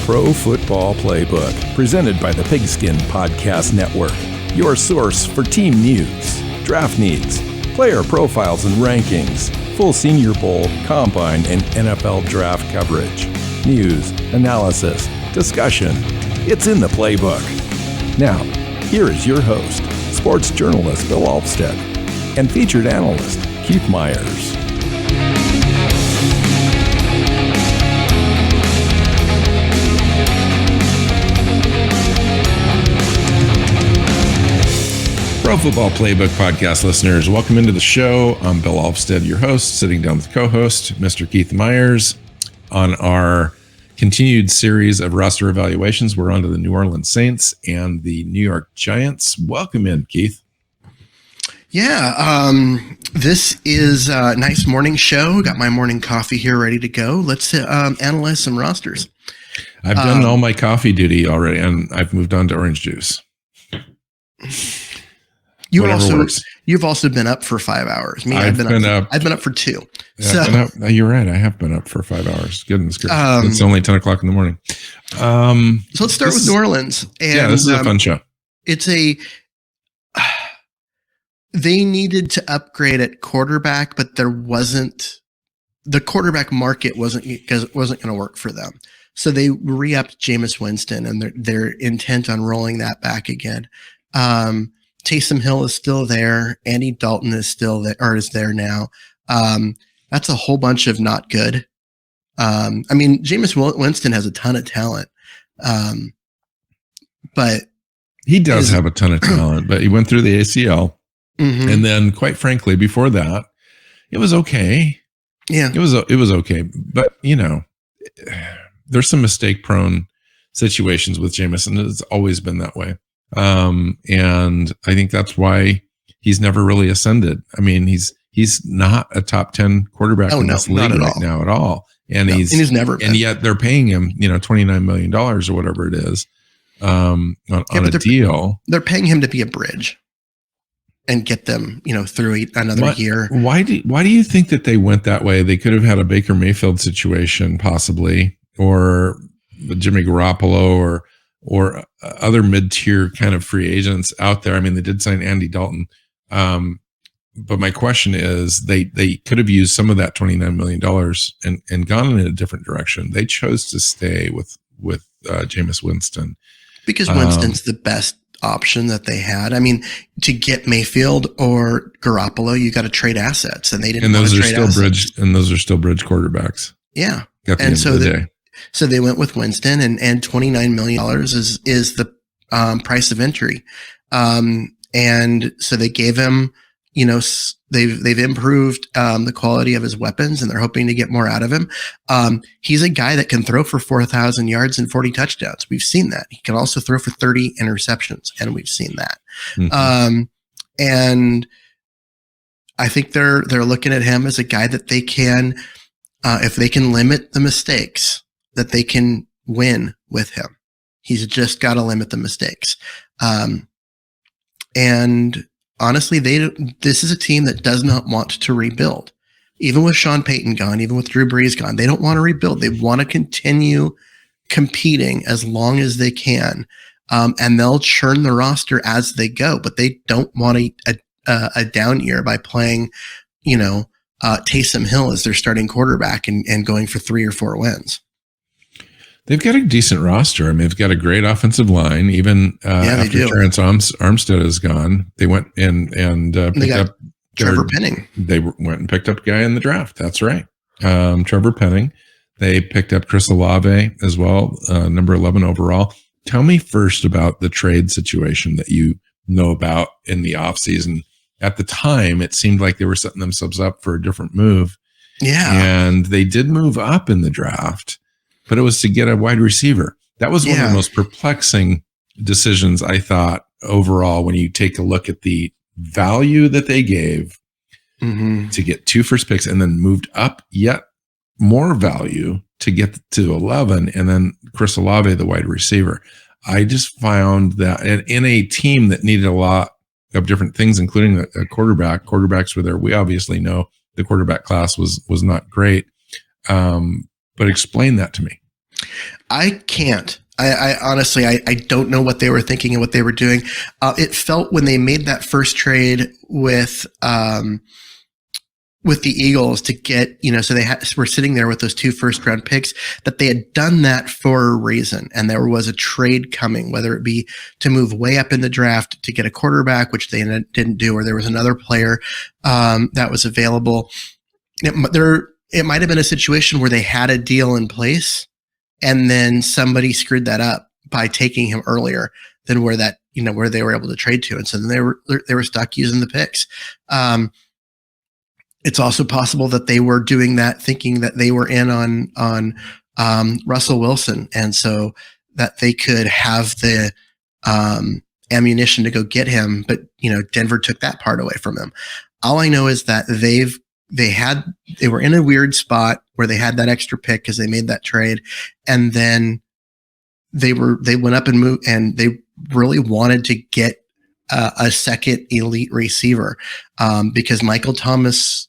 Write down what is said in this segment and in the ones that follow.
Pro Football Playbook, presented by the Pigskin Podcast Network. Your source for team news, draft needs, player profiles and rankings, full Senior Bowl, Combine, and NFL draft coverage. News, analysis, discussion. It's in the playbook. Now, here is your host, sports journalist Bill Alvstad, and featured analyst Keith Myers. Pro Football Playbook Podcast listeners, welcome into the show. I'm Bill Alvstad, your host, sitting down with co-host, Mr. Keith Myers. On our continued series of roster evaluations, we're on to the New Orleans Saints and the New York Giants. Welcome in, Keith. Yeah, this is a nice morning show. Got my morning coffee here ready to go. Let's analyze some rosters. I've done all my coffee duty already, and I've moved on to orange juice. You've also been up for 5 hours. I've been up for 2. Yeah, so you're right. I have been up for 5 hours. Goodness gracious. It's only 10 o'clock in the morning. So let's start with New Orleans. And, this is a fun show. They needed to upgrade at quarterback, but the quarterback market wasn't going to work for them. So they re-upped Jameis Winston, and they're intent on rolling that back again. Taysom Hill is still there. Andy Dalton is still there, or is there now. That's a whole bunch of not good. Jameis Winston has a ton of talent, but he does have a ton of talent. But he went through the ACL, and then, quite frankly, before that, it was okay. Yeah, it was okay. But there's some mistake-prone situations with Jameis, and it's always been that way. And I think that's why he's never really ascended. I mean, he's not a top 10 quarterback in this league right now at all. And he's never been. And yet they're paying him, $29 million or whatever it is, on a deal. They're paying him to be a bridge and get them, through another year. Why do you think that they went that way? They could have had a Baker Mayfield situation possibly, or Jimmy Garoppolo, or other mid-tier kind of free agents out there. I mean, they did sign Andy Dalton. But my question is, they could have used some of that $29 million and gone in a different direction. They chose to stay with Jameis Winston. Because Winston's the best option that they had. I mean, to get Mayfield or Garoppolo, you got to trade assets, and they didn't. And those are still bridge. And those are still bridge quarterbacks. Yeah. At the end of the day. So they went with Winston, and $29 million is the price of entry. And so they gave him, they've improved the quality of his weapons, and they're hoping to get more out of him. He's a guy that can throw for 4,000 yards and 40 touchdowns. We've seen that. He can also throw for 30 interceptions, and we've seen that. Mm-hmm. And I think they're looking at him as a guy that they can, if they can limit the mistakes, that they can win with him. He's just got to limit the mistakes. And honestly, this is a team that does not want to rebuild. Even with Sean Payton gone, even with Drew Brees gone, they don't want to rebuild. They want to continue competing as long as they can. And they'll churn the roster as they go, but they don't want a down year by playing, Taysom Hill as their starting quarterback and going for 3 or 4 wins. They've got a decent roster. I mean, they've got a great offensive line. Even after Terrence Armstead is gone, they went and picked up Trevor Penning. They went and picked up a guy in the draft. That's right, Trevor Penning. They picked up Chris Olave as well, number 11 overall. Tell me first about the trade situation that you know about in the offseason. At the time, it seemed like they were setting themselves up for a different move. Yeah, and they did move up in the draft. But it was to get a wide receiver. That was one of the most perplexing decisions, I thought, overall, when you take a look at the value that they gave to get 2 first picks, and then moved up yet more value to get to 11, and then Chris Olave, the wide receiver. I just found that in a team that needed a lot of different things, including a quarterback. Quarterbacks were there. We obviously know the quarterback class was not great. But explain that to me. I can't. I honestly, I don't know what they were thinking and what they were doing. It felt when they made that first trade with the Eagles to get, so they were sitting there with those 2 first-round picks, that they had done that for a reason. And there was a trade coming, whether it be to move way up in the draft to get a quarterback, which they didn't do, or there was another player that was available. It might have been a situation where they had a deal in place, and then somebody screwed that up by taking him earlier than where they were able to trade to. And so then they were stuck using the picks. It's also possible that they were doing that thinking that they were in on Russell Wilson. And so that they could have the ammunition to go get him. But, Denver took that part away from them. All I know is that they were in a weird spot where they had that extra pick because they made that trade, and then they went up and moved, and they really wanted to get a second elite receiver because Michael Thomas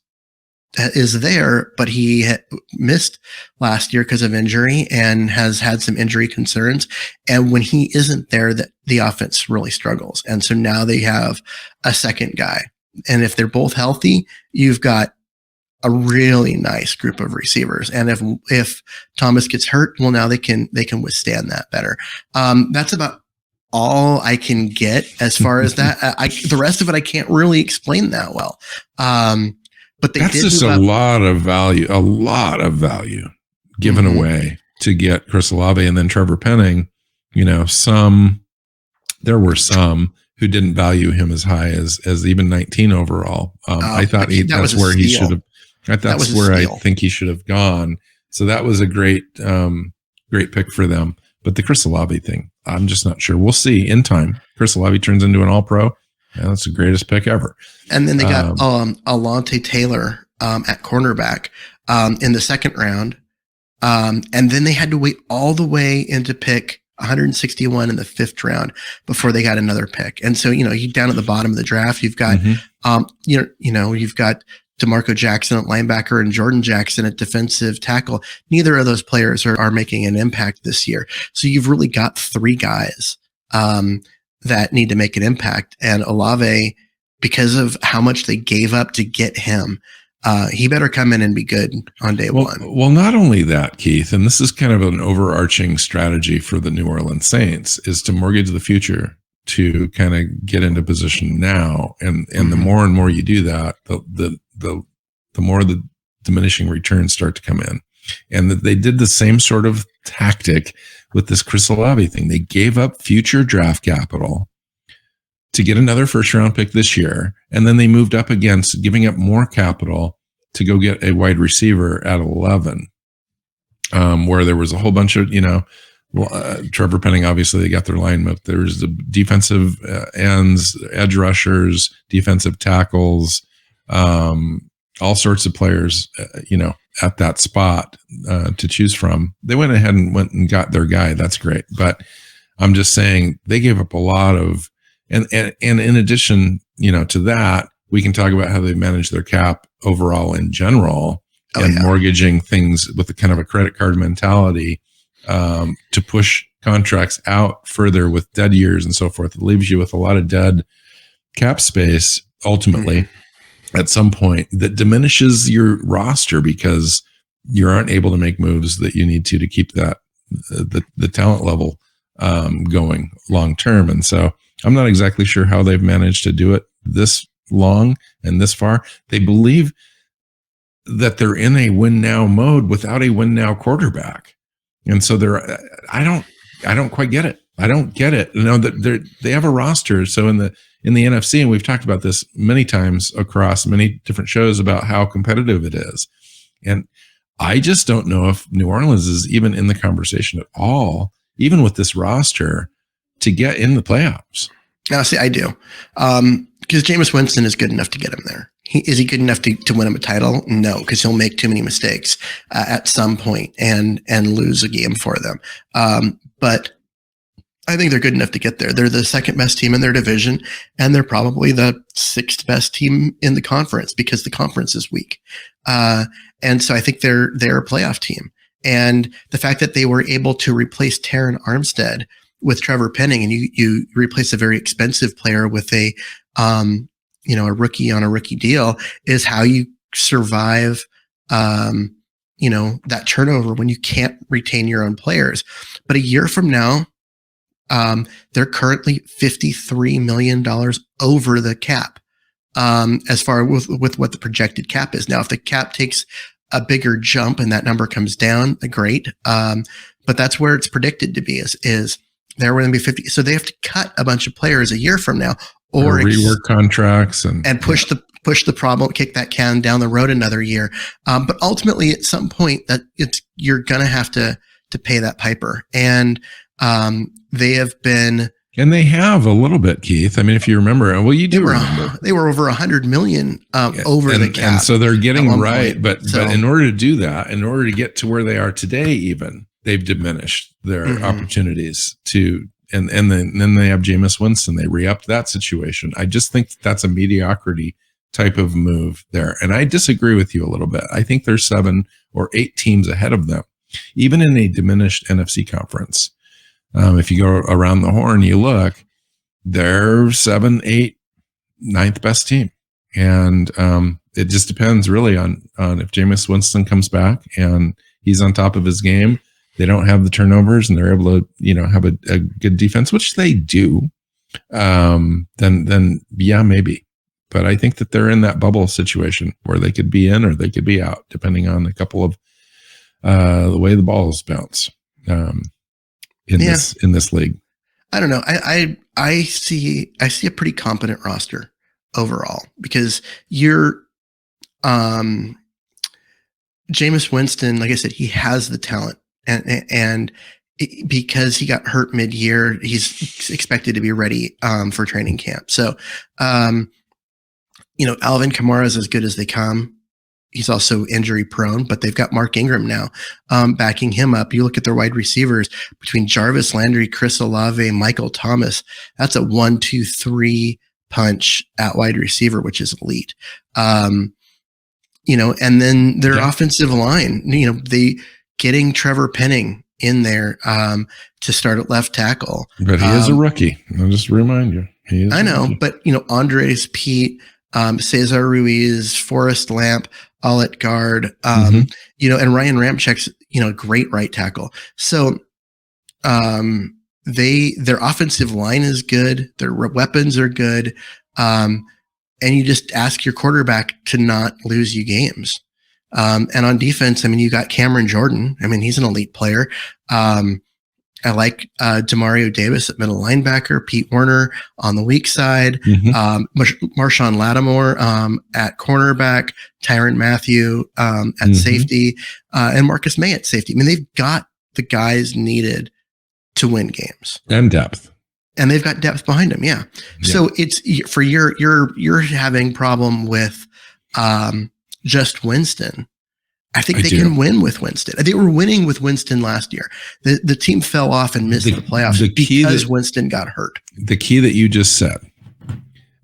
is there, but he missed last year because of injury and has had some injury concerns. And when he isn't there, the offense really struggles. And so now they have a second guy, and if they're both healthy, you've got a really nice group of receivers. And if Thomas gets hurt, well, now they can withstand that better. That's about all I can get as far as that. The rest of it, I can't really explain that well. But that's just a lot of value given away to get Chris Olave, and then Trevor Penning. There were some who didn't value him as high as even 19 overall. I thought that's where he should have. That's where I think he should have gone. So that was a great pick for them. But the Chris Olave thing, I'm just not sure. We'll see in time. Chris Olave turns into an All-Pro. Yeah, that's the greatest pick ever. And then they got Alontae Taylor at cornerback in the second round. And then they had to wait all the way into pick 161 in the 5th round before they got another pick. And so, you down at the bottom of the draft, you've got, you've got DeMarco Jackson at linebacker and Jordan Jackson at defensive tackle. Neither of those players are making an impact this year. So you've really got 3 guys that need to make an impact. And Olave, because of how much they gave up to get him, he better come in and be good on day one. Well, not only that, Keith, and this is kind of an overarching strategy for the New Orleans Saints, is to mortgage the future to kind of get into position now. And the more and more you do that, the more the diminishing returns start to come in. And they did the same sort of tactic with this Chris Olave thing. They gave up future draft capital to get another first-round pick this year, and then they moved up against giving up more capital to go get a wide receiver at 11, where there was a whole bunch of, Trevor Penning, obviously, they got their line moved. There's the defensive ends, edge rushers, defensive tackles, all sorts of players, at that spot to choose from. They went ahead and got their guy. That's great. But I'm just saying they gave up a lot of, and in addition, to that, we can talk about how they manage their cap overall in general mortgaging things with a kind of a credit card mentality to push contracts out further with dead years and so forth. It leaves you with a lot of dead cap space ultimately. At some point that diminishes your roster because you aren't able to make moves that you need to keep that the talent level going long term. And so I'm not exactly sure how they've managed to do it this long and this far. They believe that they're in a win now mode without a win now quarterback. And so I don't quite get it. I don't get it. That they have a roster. So in the NFC, and we've talked about this many times across many different shows about how competitive it is. And I just don't know if New Orleans is even in the conversation at all, even with this roster, to get in the playoffs. Now, see, I do. Because Jameis Winston is good enough to get him there. Is he good enough to win him a title? No, because he'll make too many mistakes at some point and lose a game for them. But I think they're good enough to get there. They're the second best team in their division, and they're probably the 6th best team in the conference because the conference is weak. And so I think they're a playoff team. And the fact that they were able to replace Terran Armstead with Trevor Penning, and you replace a very expensive player with a rookie on a rookie deal, is how you survive, that turnover when you can't retain your own players. But a year from now, they're currently $53 million over the cap, as far with what the projected cap is. Now, if the cap takes a bigger jump and that number comes down, great. But that's where it's predicted to be is they're going to be 50. So they have to cut a bunch of players a year from now, or rework contracts and push the problem, kick that can down the road another year. But ultimately, at some point, you're going to have to pay that piper. And they have been, and they have a little bit, Keith. I mean, if you remember, well, you do remember they were over 100 million over the cap, and so they're getting right. But in order to do that, in order to get to where they are today, even they've diminished their opportunities to. And then they have Jameis Winston. They re-upped that situation. I just think that's a mediocrity type of move there. And I disagree with you a little bit. I think there's 7 or 8 teams ahead of them, even in a diminished NFC conference. If you go around the horn, you look, they're 7, 8, 9th best team. And it just depends really on if Jameis Winston comes back and he's on top of his game. They don't have the turnovers and they're able to, have a good defense, which they do. Then yeah, maybe. But I think that they're in that bubble situation where they could be in or they could be out, depending on a couple of the way the balls bounce in this league. I don't know. I see a pretty competent roster overall because you're Jameis Winston. Like I said, he has the talent. And because he got hurt mid-year, he's expected to be ready for training camp. So, Alvin Kamara is as good as they come. He's also injury prone, but they've got Mark Ingram now backing him up. You look at their wide receivers between Jarvis Landry, Chris Olave, Michael Thomas. That's a 1-2-3 punch at wide receiver, which is elite. And then their offensive line. They getting Trevor Penning in there to start at left tackle. But he is a rookie. I'll just remind you. I know, but Andres Pete, Cesar Ruiz, Forrest Lamp, all at guard, and Ryan Ramczak's, great right tackle. So their offensive line is good. Their weapons are good. And you just ask your quarterback to not lose you games. And on defense, you got Cameron Jordan. he's an elite player. I like Demario Davis at middle linebacker, Pete Werner on the weak side, Marshawn Lattimore at cornerback, Tyrann Mathieu at safety, and Marcus May at safety. They've got the guys needed to win games and depth. And they've got depth behind them. Yeah. So it's for you're having problem with just Winston. I think they can win with Winston. They were winning with Winston last year. The team fell off and missed the playoffs because Winston got hurt. The key that you just said,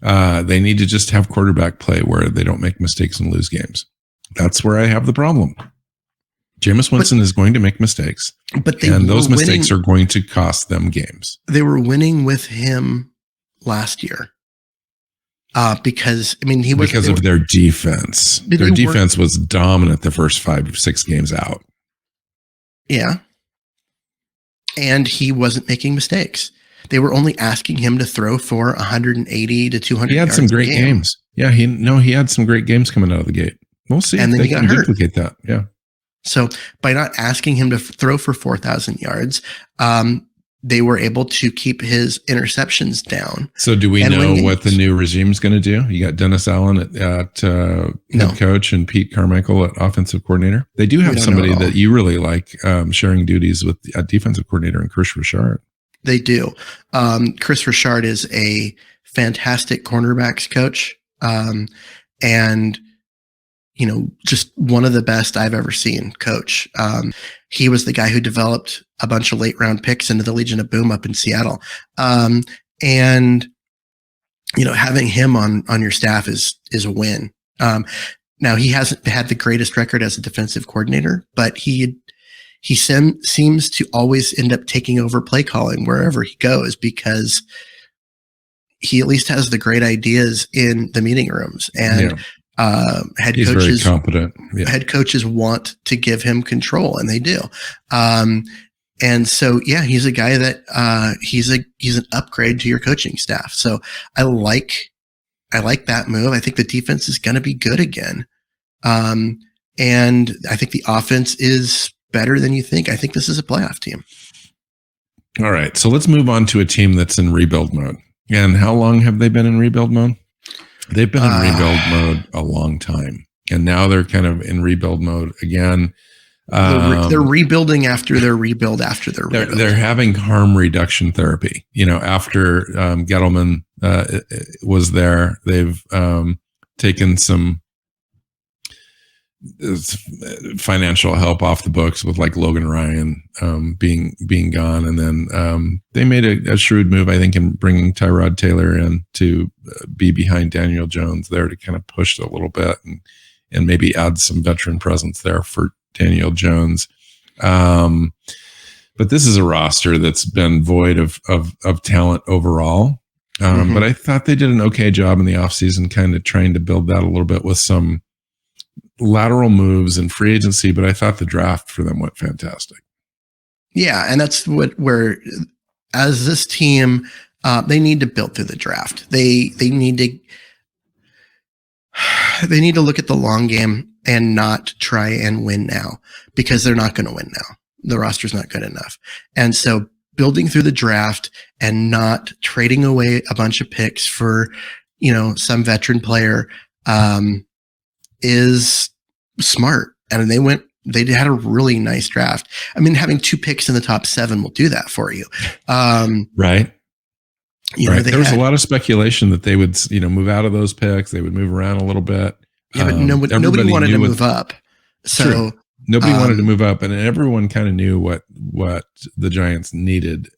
they need to just have quarterback play where they don't make mistakes and lose games. That's where I have the problem. Jameis Winston is going to make mistakes, and those mistakes are going to cost them games. They were winning with him last year. Because of their defense. Their defense was dominant the first 5-6 games out. Yeah. And he wasn't making mistakes. They were only asking him to throw for 180 to 200 yards. He had some great games. Yeah, he had some great games coming out of the gate. We'll see if they can duplicate that. Yeah. So by not asking him to throw for 4,000 yards, they were able to keep his interceptions down. So do we know what the new regime is going to do? You got Dennis Allen at head coach and Pete Carmichael at offensive coordinator. They do have somebody that you really like sharing duties with a defensive coordinator and Chris Richard. They do. Chris Richard is a fantastic cornerbacks coach. And just one of the best I've ever seen coach. He was the guy who developed a bunch of late round picks into the Legion of Boom up in Seattle. And having him on your staff is a win. Now he hasn't had the greatest record as a defensive coordinator, but he seems to always end up taking over play calling wherever he goes, because he at least has the great ideas in the meeting rooms, and he's very competent. Head coaches want to give him control, and they do. And so, he's a guy that he's an upgrade to your coaching staff. So I like that move. I think the defense is going to be good again. And I think the offense is better than you think. I think this is a playoff team. All right. So let's move on to a team that's in rebuild mode. And how long have they been in rebuild mode? They've been in rebuild mode a long time. And now they're kind of in rebuild mode again. They're rebuilding after their rebuild after their rebuild. They're having harm reduction therapy. After Gettleman was there, they've taken some financial help off the books with like Logan Ryan being gone, and then they made a shrewd move, I think, in bringing Tyrod Taylor in to be behind Daniel Jones there to kind of push a little bit and maybe add some veteran presence there for Daniel Jones. But this is a roster that's been void of talent overall. But I thought they did an okay job in the offseason, kind of trying to build that a little bit with some lateral moves and free agency. But I thought the draft for them went fantastic. Yeah. And that's where as this team, they need to build through the draft. They need to look at the long game and not try and win now, because they're not going to win now. The roster's not good enough. And so building through the draft and not trading away a bunch of picks for, some veteran player, is smart. And they had a really nice draft. I mean, having 2 picks in the top 7 will do that for you. Right. There was a lot of speculation that they would, move out of those picks. They would move around a little bit. Yeah, but nobody wanted to move up. So true. Nobody wanted to move up, and everyone kind of knew what the Giants needed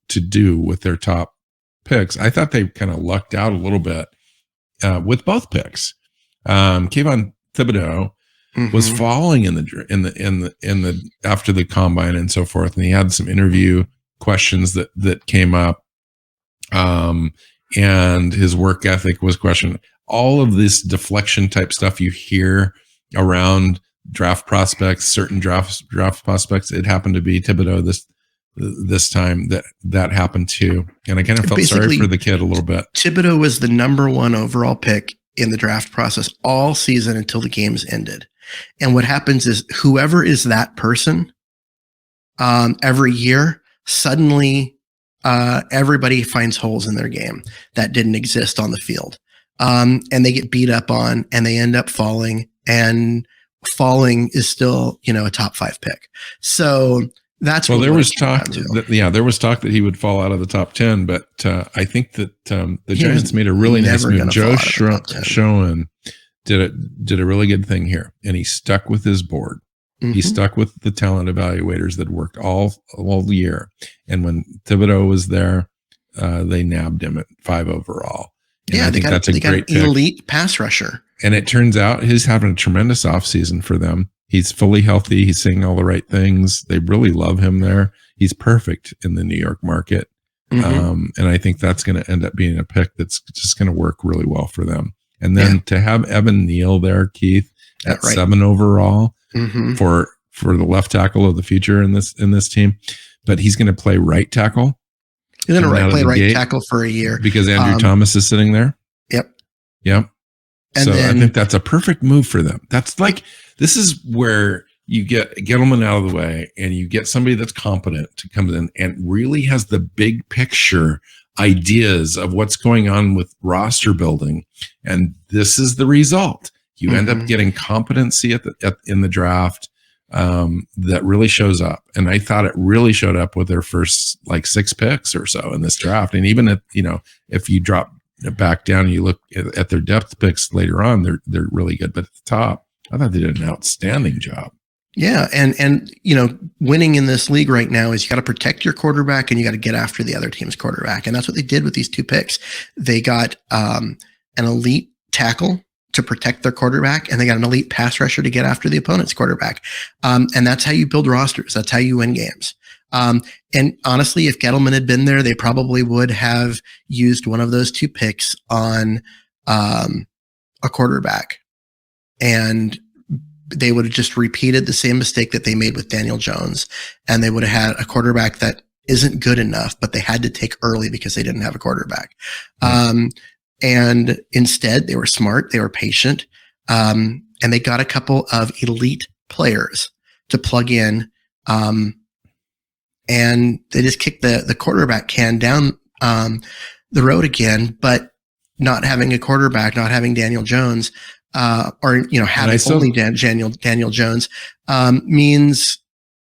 to do with their top picks. I thought they kind of lucked out a little bit with both picks. Kayvon Thibodeau was falling in the after the combine and so forth, and he had some interview questions that came up, and his work ethic was questioned. All of this deflection type stuff you hear around draft prospects, certain draft prospects. It happened to be Thibodeau this time that happened too, and I kind of felt sorry for the kid a little bit. Thibodeau was the number 1 overall pick in the draft process all season until the games ended. And what happens is whoever is that person, every year, suddenly everybody finds holes in their game that didn't exist on the field. And they get beat up on, and they end up falling, and falling is still, a top 5 pick. So that's there was talk that he would fall out of the top 10, but I think that the Giants made a really nice move. Joe Schoen did a really good thing here, and he stuck with his board. He stuck with the talent evaluators that worked all year. And when Thibodeau was there, they nabbed him at 5 overall. And I think that's a great pick. Elite pass rusher. And it turns out he's having a tremendous offseason for them. He's fully healthy. He's saying all the right things. They really love him there. He's perfect in the New York market. And I think that's going to end up being a pick that's just going to work really well for them. And then to have Evan Neal there, Keith, at 7 overall for the left tackle of the future in this team. But he's going to play right tackle. He's going to play right tackle for a year. Because Andrew Thomas is sitting there. Yep. And so I think that's a perfect move for them. That's this is where you get Gettleman out of the way, and you get somebody that's competent to come in and really has the big picture ideas of what's going on with roster building. And this is the result. You end up getting competency in the draft that really shows up. And I thought it really showed up with their first 6 picks or so in this draft. And even if you drop back down and you look at their depth picks later on, they're really good. But at the top, I thought they did an outstanding job. Yeah. And winning in this league right now is you got to protect your quarterback, and you got to get after the other team's quarterback. And that's what they did with these 2 picks. They got an elite tackle to protect their quarterback, and they got an elite pass rusher to get after the opponent's quarterback. And that's how you build rosters. That's how you win games. And honestly, if Gettleman had been there, they probably would have used one of those 2 picks on a quarterback, and they would have just repeated the same mistake that they made with Daniel Jones, and they would have had a quarterback that isn't good enough, but they had to take early because they didn't have a quarterback. And instead, they were smart, they were patient, and they got a couple of elite players to plug in, and they just kicked the quarterback can down the road again. But not having a quarterback, not having Daniel Jones, or having only Daniel Jones, means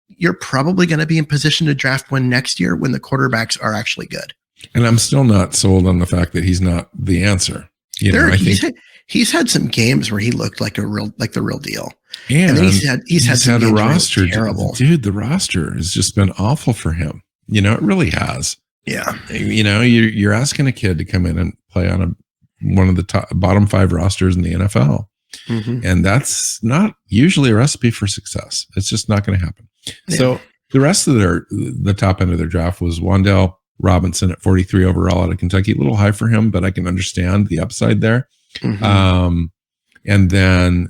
you're probably going to be in position to draft one next year when the quarterbacks are actually good. And I'm still not sold on the fact that he's not the answer. I think he's had some games where he looked like the real deal. And then he's had some a roster terrible. Dude, the roster has just been awful for him. It really has. Yeah. You're asking a kid to come in and play on one of the bottom 5 rosters in the NFL. Mm-hmm. And that's not usually a recipe for success. It's just not going to happen. Yeah. So the rest of the top end of their draft was Wan'Dale Robinson at 43 overall out of Kentucky. A little high for him, but I can understand the upside there. Mm-hmm. And then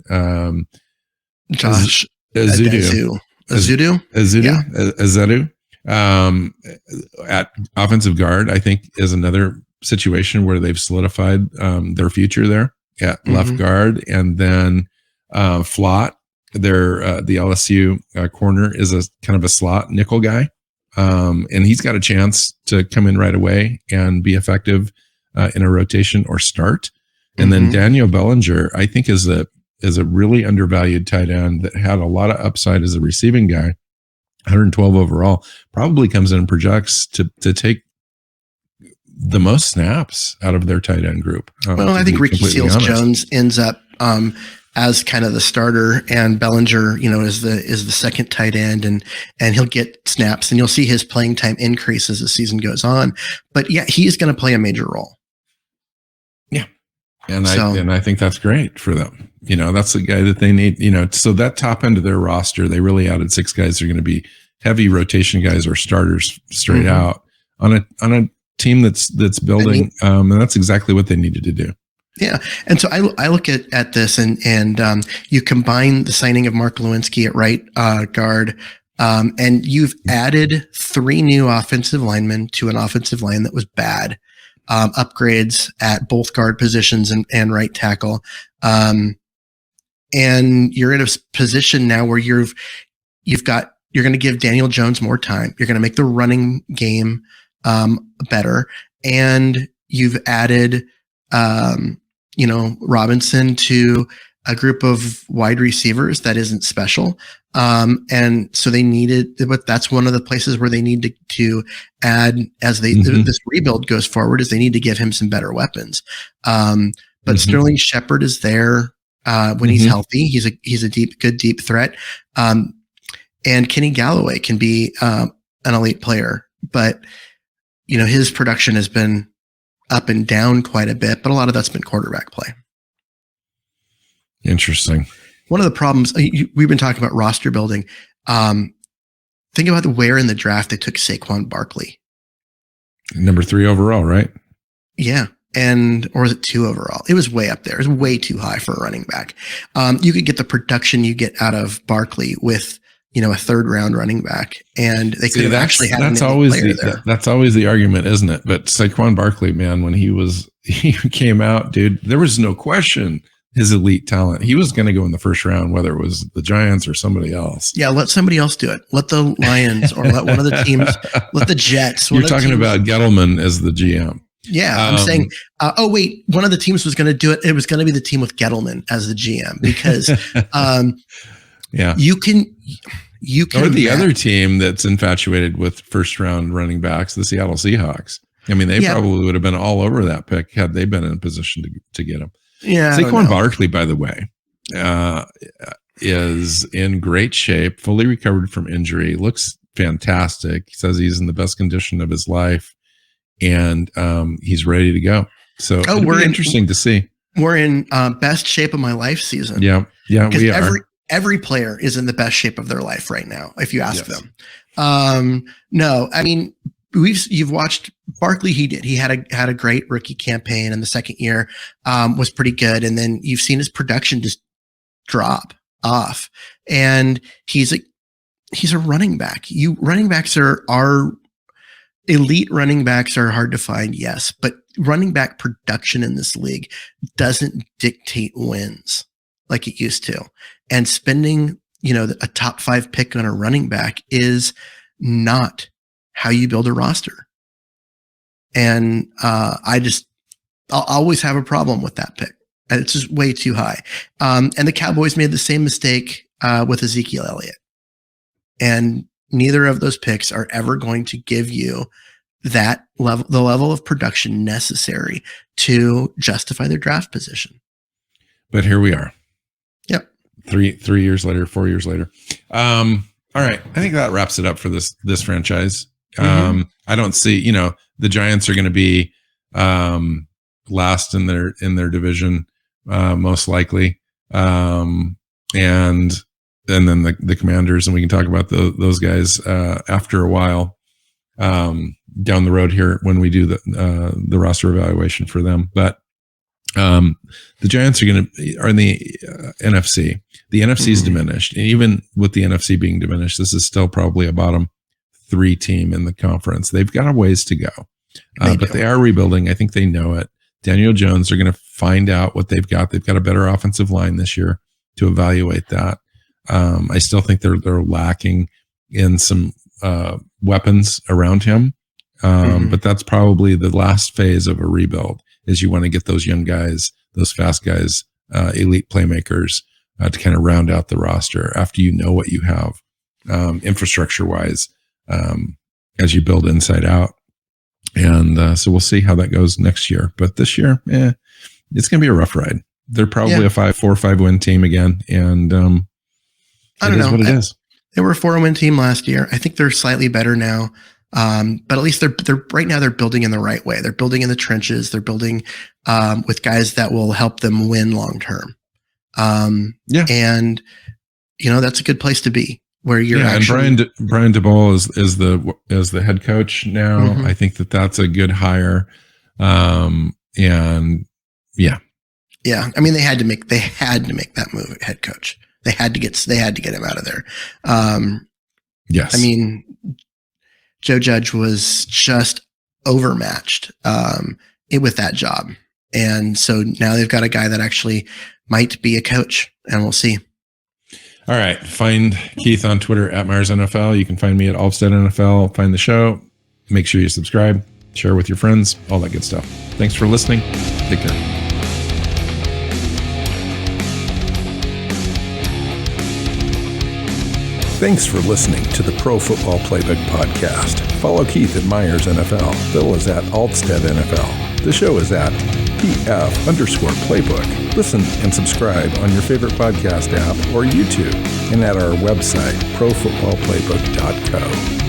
Josh Azudu. At offensive guard, I think is another situation where they've solidified their future there at left guard. And then Flott, the LSU corner, is a kind of a slot nickel guy. And he's got a chance to come in right away and be effective in a rotation or start. And then Daniel Bellinger, I think, is a really undervalued tight end that had a lot of upside as a receiving guy. 112 overall, probably comes in and projects to take the most snaps out of their tight end group. Well, I think Ricky Seals-Jones ends up as kind of the starter, and Bellinger, is the second tight end, and he'll get snaps, and you'll see his playing time increase as the season goes on. But yeah, he's going to play a major role. Yeah, and I think that's great for them. That's the guy that they need. So that top end of their roster, they really added 6 guys that are going to be heavy rotation guys or starters straight out on a team that's building, and that's exactly what they needed to do. Yeah. And so I look at this and you combine the signing of Mark Lewinsky at right guard, and you've added 3 new offensive linemen to an offensive line that was bad, upgrades at both guard positions and right tackle. And you're in a position now where you're going to give Daniel Jones more time. You're going to make the running game better, and you've added Robinson to a group of wide receivers that isn't special. And so they needed, but that's one of the places where they need to add as this rebuild goes forward, is they need to give him some better weapons. But Sterling Shepard is there when he's healthy. He's a good deep threat. And Kenny Galloway can be an elite player, but his production has been up and down quite a bit, but a lot of that's been quarterback play. Interesting. One of the problems we've been talking about roster building. Think about where in the draft they took Saquon Barkley. Number 3 overall, right? Yeah. Or was it 2 overall? It was way up there. It was way too high for a running back. You could get the production you get out of Barkley with, a 3rd round running back, and they could have actually had that's always the argument, isn't it? But Saquon Barkley, man, when he came out, dude, there was no question his elite talent. He was going to go in the 1st round, whether it was the Giants or somebody else. Yeah, let somebody else do it. Let the Lions or let one of the teams, let the Jets. You're talking about Gettleman as the GM. Yeah, I'm saying, one of the teams was going to do it. It was going to be the team with Gettleman as the GM, because yeah, you can. Or the other team that's infatuated with 1st round running backs, the Seattle Seahawks. I mean, they probably would have been all over that pick had they been in a position to get him. Yeah, Saquon Barkley, by the way, is in great shape, fully recovered from injury, looks fantastic. He says he's in the best condition of his life, and he's ready to go. So it'll be interesting to see. We're in best shape of my life season. Yeah, we are. Every player is in the best shape of their life right now, if you ask them. No, I mean, you've watched Barkley. He had a great rookie campaign, and the second year was pretty good. And then you've seen his production just drop off. And he's a running back. Running backs are elite. Running backs are hard to find, yes, but running back production in this league doesn't dictate wins like it used to. And spending, a top 5 pick on a running back is not how you build a roster. And I'll always have a problem with that pick. It's just way too high. And the Cowboys made the same mistake with Ezekiel Elliott. And neither of those picks are ever going to give you the level of production necessary to justify their draft position. But here we are. Yep. 3 years later, 4 years later. All right. I think that wraps it up for this franchise. I don't see, the Giants are going to be last in their division, most likely. And then the Commanders, and we can talk about those guys after a while down the road here when we do the roster evaluation for them. But the Giants are in the NFC. The NFC is diminished, and even with the NFC being diminished, this is still probably a bottom 3 team in the conference. They've got a ways to go, but they are rebuilding. I think they know it. Daniel Jones are going to find out what they've got. They've got a better offensive line this year to evaluate that. I still think they're lacking in some weapons around him, but that's probably the last phase of a rebuild. Is you want to get those young guys, those fast guys, elite playmakers to kind of round out the roster after you know what you have infrastructure wise as you build inside out. And so we'll see how that goes next year. But this year, it's going to be a rough ride. They're probably a 4 or 5 win team again. And I don't know what it is. They were a 4-win team last year. I think they're slightly better now. But at least they're right now they're building in the right way. They're building in the trenches. They're building with guys that will help them win long term. And that's a good place to be where you're actually. And Brian DeBoll is the head coach now. I think that's a good hire. I mean, they had to make that move at head coach. They had to get him out of there. Yes. I mean, Joe Judge was just overmatched with that job. And so now they've got a guy that actually might be a coach, and we'll see. All right. Find Keith on Twitter at Myers NFL. You can find me at Alvstad NFL. Find the show. Make sure you subscribe, share with your friends, all that good stuff. Thanks for listening. Take care. Thanks for listening to the Pro Football Playbook Podcast. Follow Keith at Myers NFL. Bill is at Alvstad NFL. The show is at PF_Playbook. Listen and subscribe on your favorite podcast app or YouTube and at our website, profootballplaybook.co.